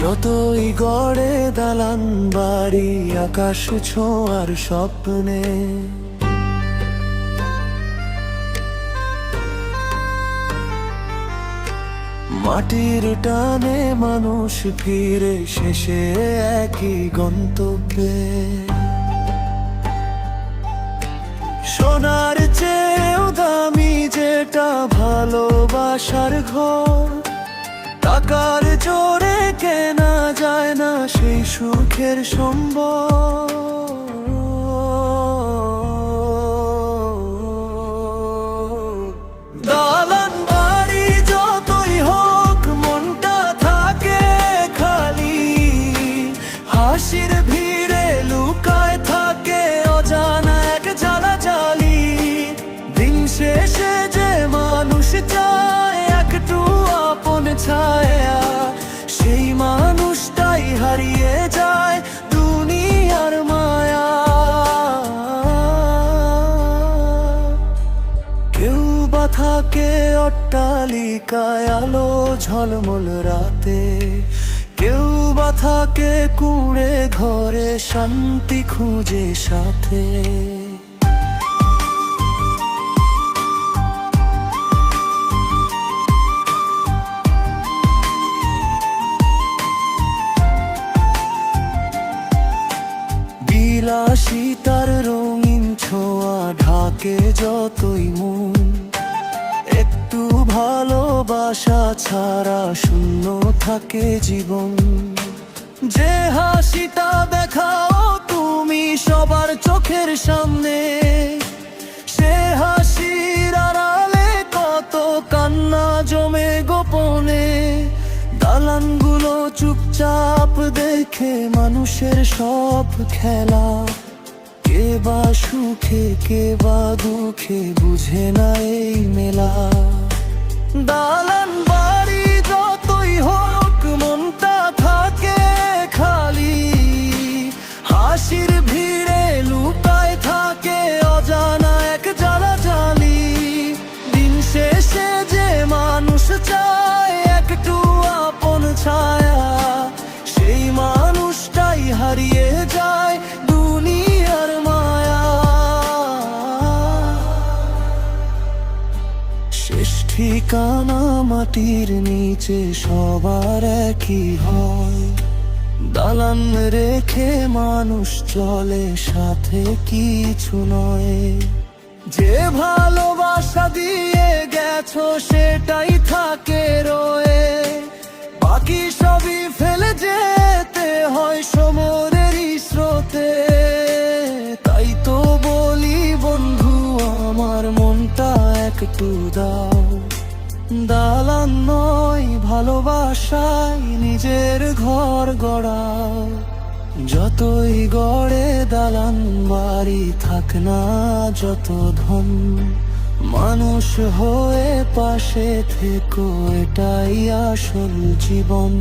যতই গড়ে দালান বাড়ি আকাশ ছোঁয়ার স্বপ্নে, মাটির টানে মানুষ ফিরে শেষে একই গন্তব্যে। সোনার চেয়েও দামি যেটা ভালোবাসার ঘর, টাকার জোরে কেনা যায় না সেই সুখের সম্বল। দালান বাড়ি যতই হোক মনটা থাকে খালি, হাসির ভিড়ে লুকায় থাকে অজানা এক জ্বালাজালি। দিন শেষে যে মানুষ চায় একটু আপন ছায়া, সেই মানুষটাই হারিয়ে যায় দুনিয়ার মায়া। কেউ বা থাকে অট্টালিকায় আলো ঝলমল রাতে, কেউ বা থাকে কুঁড়ে ঘরে শান্তি খুঁজে সাথে। বিলাসিতার রঙিন ছোঁয়া ঢাকে যতই মন, একটু ভালোবাসা ছাড়া শূন্য থাকে জীবন। যে হাসিটা দেখাও তুমি সবার চোখের সামনে, সে হাসির আড়ালে কত কান্না জমে গোপনে। দালানগুলো চুপচাপ দেখে মানুষের সব খেলা, কে বা সুখে কে বা দুঃখে বুঝে না এই মেলা। দালান বাড়ি যতই হোক মনটা থাকে খালি, হাসির ভিড়ে লুকায় থাকে অজানা এক জ্বালাজালি। দিন শেষে যে মানুষ চায় একটু আপন ছায়া, সেই মানুষটাই হারিয়ে যায় দুনিয়ার মায়া। শেষ ঠিকানা মাটির নিচে সবার একই হয়, দালান রেখে মানুষ চলে সাথে কিছু নয়। যে ভালোবাসা দিয়ে গেছো সেটাই থাকে রয়ে, বাকি সবই ফেলে যেতে হয় সমুদ্রেরই স্রোতে। তাই তো বলি বন্ধু আমার মনটা একটু দাও, দালান নয় ভালোবাসায় নিজের ঘর গড়াও। যতই গড়ে দালান বাড়ি থাক না যত ধন, মানুষ হয়ে পাশে থেকো এটাই আসল জীবন।